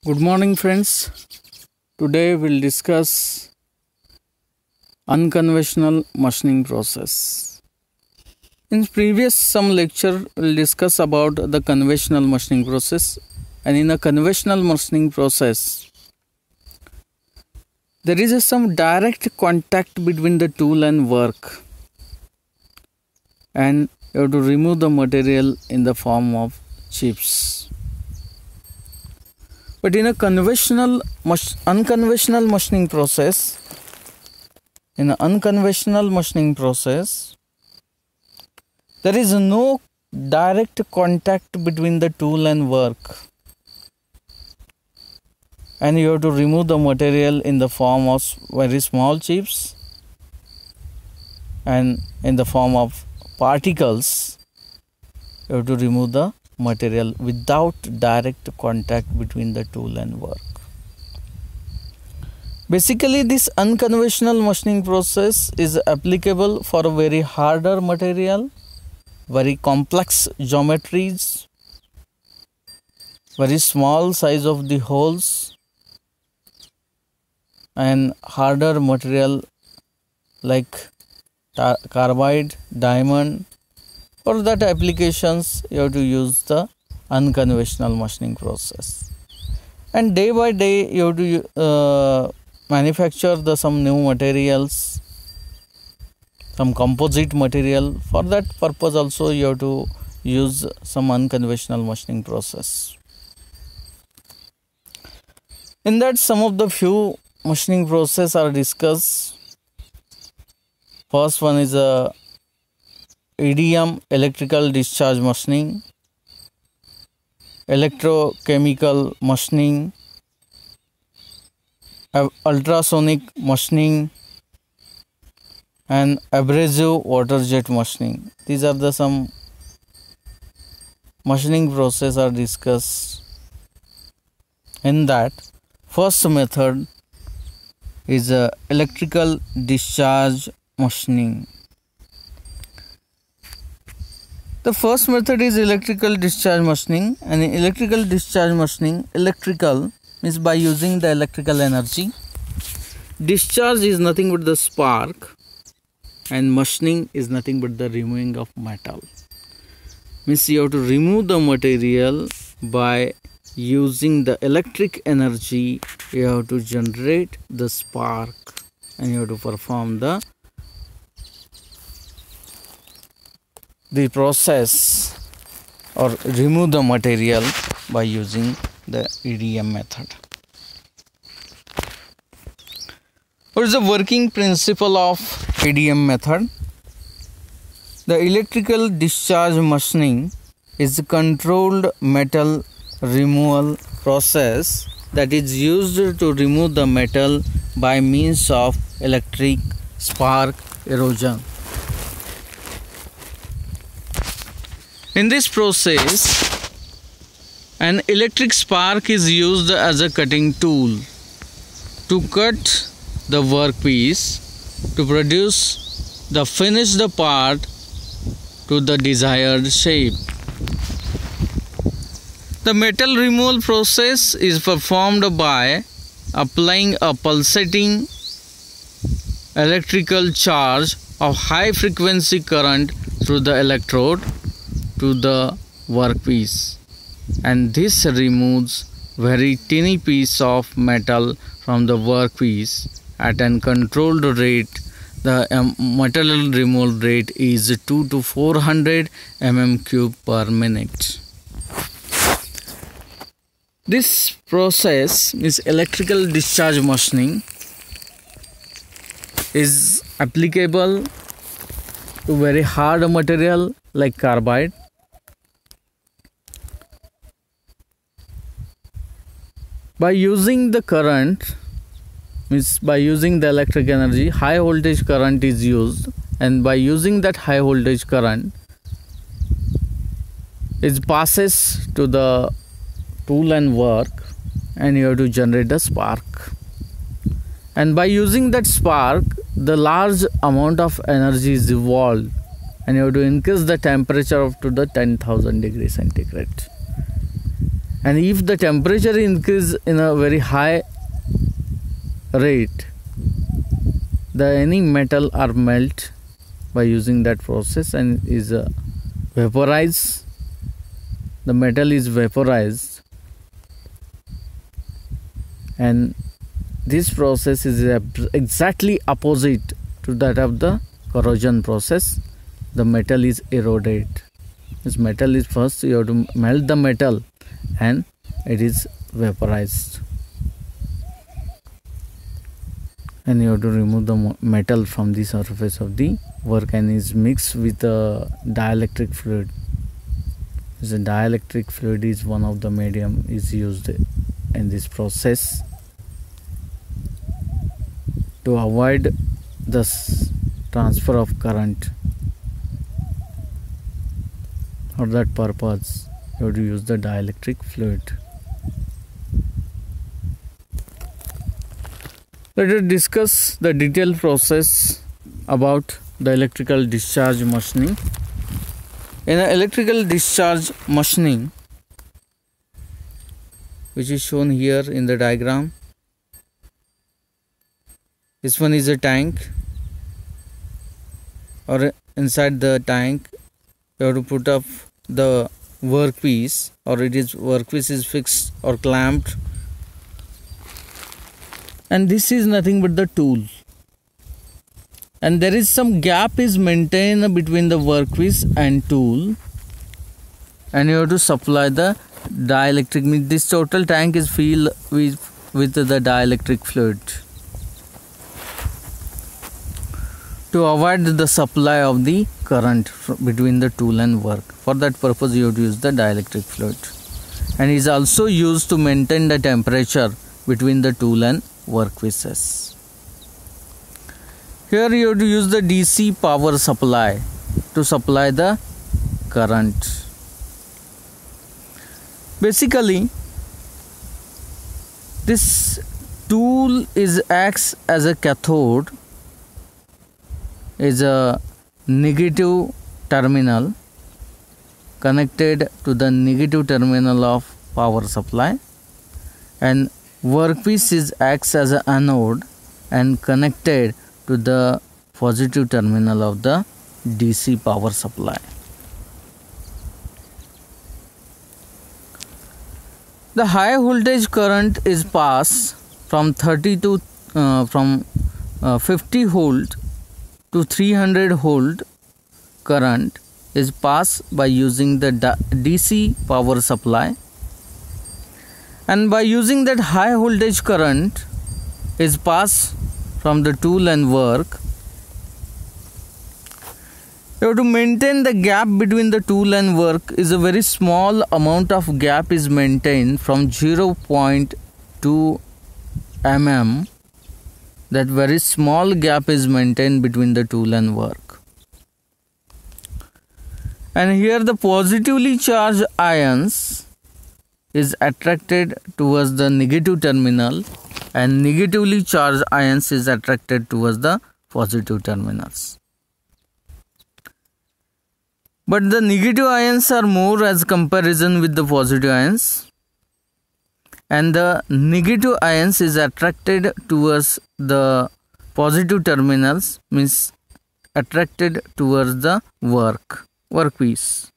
Good morning, friends. Today we'll discuss unconventional machining process. In previous some lecture we'll discuss about the conventional machining process, and in a conventional machining process there is some direct contact between the tool and work, and you have to remove the material in the form of chips. But in a unconventional machining process, there is no direct contact between the tool and work, and you have to remove the material in the form of very small chips and in the form of particles. You have to remove the material without direct contact between the tool and work. Basically, this unconventional machining process is applicable for a very harder material, very complex geometries, very small size of the holes, and harder material like carbide, diamond. For that applications, you have to use the unconventional machining process. And day by day, you have to manufacture some new materials, some composite material. For that purpose also, you have to use some unconventional machining process. In that, some of the few machining process are discussed. First one is a EDM, electrical discharge machining, electrochemical machining, ultrasonic machining, and abrasive water jet machining. These are the some machining process are discussed. In that, first method is electrical discharge machining. The first method is electrical discharge machining, and in electrical discharge machining, electrical means by using the electrical energy. Discharge is nothing but the spark, and machining is nothing but the removing of metal. Means you have to remove the material by using the electric energy. You have to generate the spark, and you have to perform the process or remove the material by using the EDM method. What is the working principle of EDM method? The electrical discharge machining is a controlled metal removal process that is used to remove the metal by means of electric spark erosion. In this process, an electric spark is used as a cutting tool to cut the workpiece to produce the finished part to the desired shape. The metal removal process is performed by applying a pulsating electrical charge of high frequency current through the electrode to the workpiece, and this removes very tiny piece of metal from the workpiece at an controlled rate. The material removal rate is 2 to 400 mm³ per minute. This process is electrical discharge machining is applicable to very hard material like carbide. By using the current, means by using the electric energy, high voltage current is used, and by using that high voltage current, it passes to the tool and work, and you have to generate a spark. And by using that spark, the large amount of energy is evolved, and you have to increase the temperature up to the 10,000 degrees centigrade. and if the temperature increase in a very high rate, any metal are melt by using that process and is vaporized. The metal is vaporized, and this process is exactly opposite to that of the corrosion process. The metal is eroded. This metal is first you have to melt the metal and it is vaporized, and you have to remove the metal from the surface of the work and is mixed with a dielectric fluid. The dielectric fluid is one of the medium is used in this process to avoid the transfer of current. For that purpose, you have to use the dielectric fluid. Let us discuss the detailed process about the electrical discharge machining. In an electrical discharge machining, which is shown here in the diagram, this one is a tank, or inside the tank you have to put up the workpiece, or workpiece is fixed or clamped, and this is nothing but the tool, and there is some gap is maintained between the workpiece and tool, and you have to supply the dielectric. This total tank is filled with the dielectric fluid to avoid the supply of the current between the tool and work. For that purpose you have to use the dielectric fluid, and is also used to maintain the temperature between the tool and workpieces. Here you have to use the DC power supply to supply the current. Basically, this tool acts as a cathode, is a negative terminal connected to the negative terminal of power supply, and workpiece acts as an anode and connected to the positive terminal of the DC power supply. The high voltage current is passed from 50 volt to 300 volt current is passed by using the DC power supply, and by using that high voltage current is passed from the tool and work. You have to maintain the gap between the tool and work is a very small amount of gap is maintained from 0.2 mm. That very small gap is maintained between the tool and work. And here the positively charged ions is attracted towards the negative terminal, and negatively charged ions is attracted towards the positive terminals. But the negative ions are more as comparison with the positive ions, and the negative ions is attracted towards the positive terminals, means attracted towards the workpiece.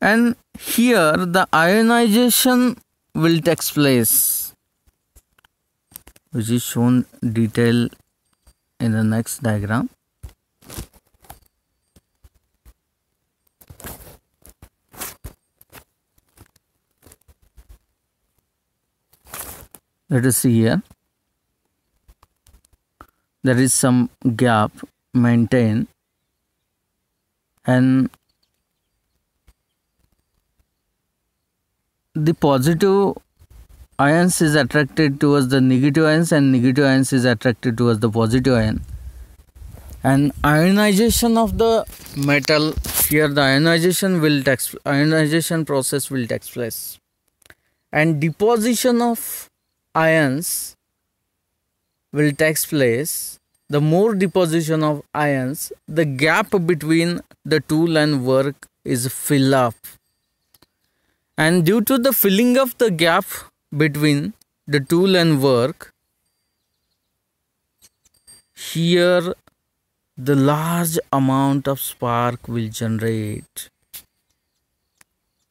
And here the ionization will take place, which is shown detail in the next diagram. Let us see here. There is some gap maintained, and the positive ions is attracted towards the negative ions, and negative ions is attracted towards the positive ion. And ionization of the metal, here the ionization process will take place, and deposition of ions will take place. The more deposition of ions, the gap between the tool and work is fill up, And due to the filling of the gap between the tool and work, here the large amount of spark will generate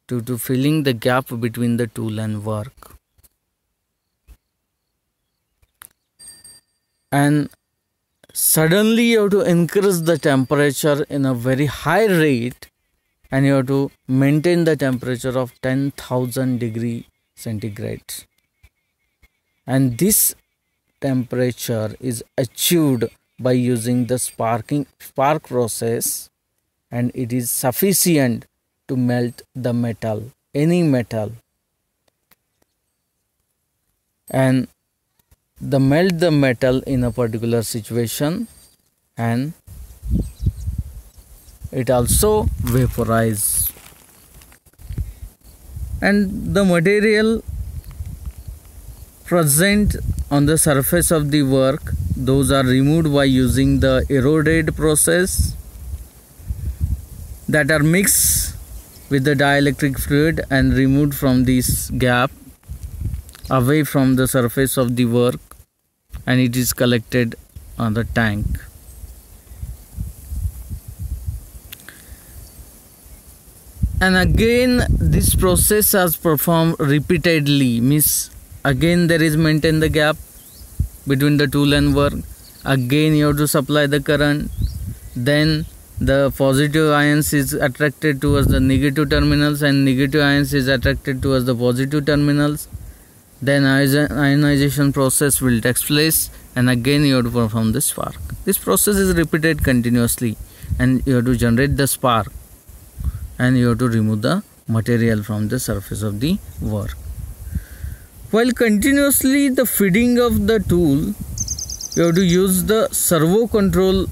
due to filling the gap between the tool and work. And suddenly you have to increase the temperature in a very high rate, and you have to maintain the temperature of 10,000 degree centigrade. And this temperature is achieved by using the spark process, and it is sufficient to melt the metal, any metal. And melt the metal in a particular situation, and it also vaporize, and the material present on the surface of the work, those are removed by using the eroded process, that are mixed with the dielectric fluid and removed from this gap away from the surface of the work, and it is collected on the tank. And again this process is performed repeatedly, means again there is maintain the gap between the tool and work, again you have to supply the current, then the positive ions is attracted towards the negative terminals and negative ions is attracted towards the positive terminals, then ionization process will take place, and again you have to perform the spark. This process is repeated continuously, and you have to generate the spark, and you have to remove the material from the surface of the work. While continuously the feeding of the tool, you have to use the servo control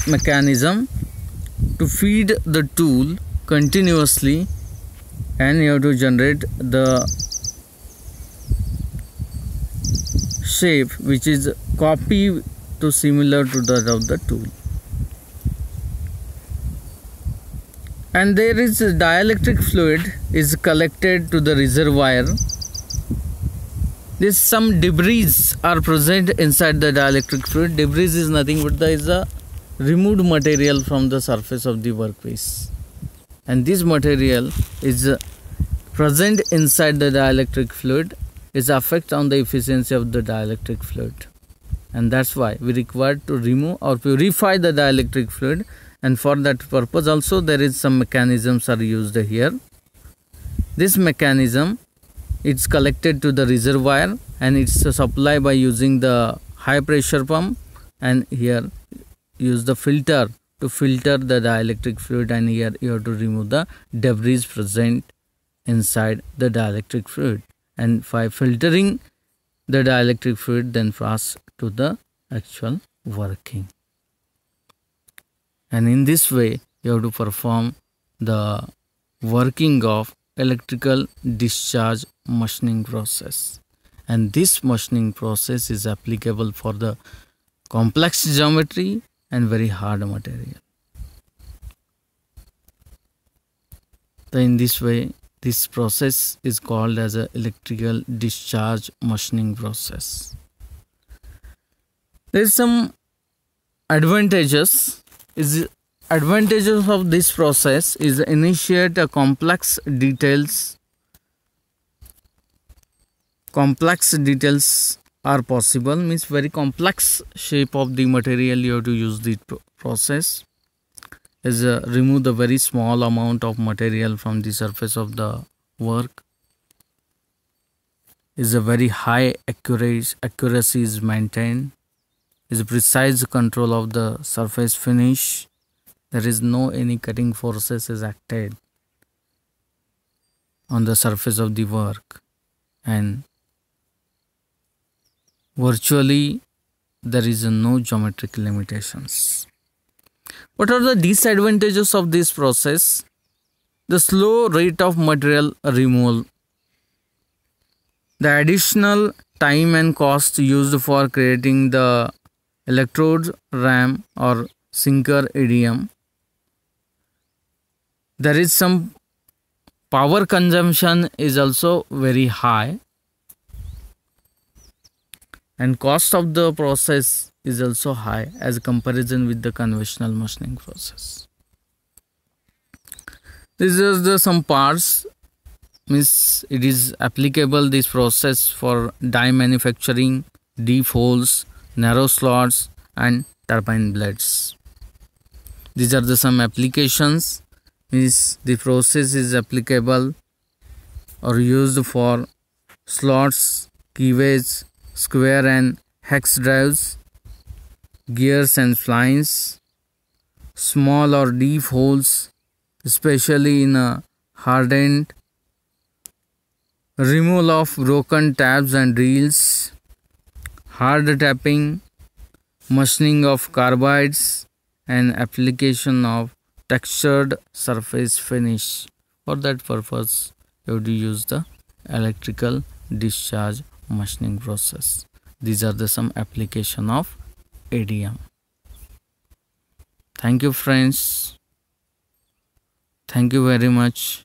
mechanism to feed the tool continuously, and you have to generate the shape which is copy to similar to that of the tool. And there is a dielectric fluid is collected to the reservoir. This some debris are present inside the dielectric fluid. Debris is nothing but is a removed material from the surface of the workpiece, and this material is present inside the dielectric fluid, is affect on the efficiency of the dielectric fluid, and that's why we require to remove or purify the dielectric fluid. And for that purpose also there is some mechanisms are used here. This mechanism, it's collected to the reservoir and it's supplied by using the high pressure pump, and here use the filter to filter the dielectric fluid, and here you have to remove the debris present inside the dielectric fluid, and by filtering the dielectric fluid then pass to the actual working. And in this way you have to perform the working of electrical discharge machining process, and this machining process is applicable for the complex geometry and very hard material. So in this way this process is called as a electrical discharge machining process. There is some advantages. Advantages of this process is initiate a complex details are possible, means very complex shape of the material you have to use the process, is remove the very small amount of material from the surface of the work, is a very high accuracy is maintained, is a precise control of the surface finish, there is no any cutting forces is acted on the surface of the work, and virtually there is no geometric limitations. What are the disadvantages of this process? The slow rate of material removal, the additional time and cost used for creating the electrode, ram or sinker EDM. There is some power consumption is also very high, and cost of the process is also high as comparison with the conventional machining process. These are some parts, means it is applicable this process for die manufacturing, deep holes, narrow slots and turbine blades. These are some applications, means the process is applicable or used for slots, keyways, square and hex drives, gears and flines, small or deep holes, especially in a hardened, removal of broken tabs and reels, hard tapping, machining of carbides and application of textured surface finish. For that purpose you have to use the electrical discharge machining process. These are some application of ADM. Thank you friends. Thank you very much.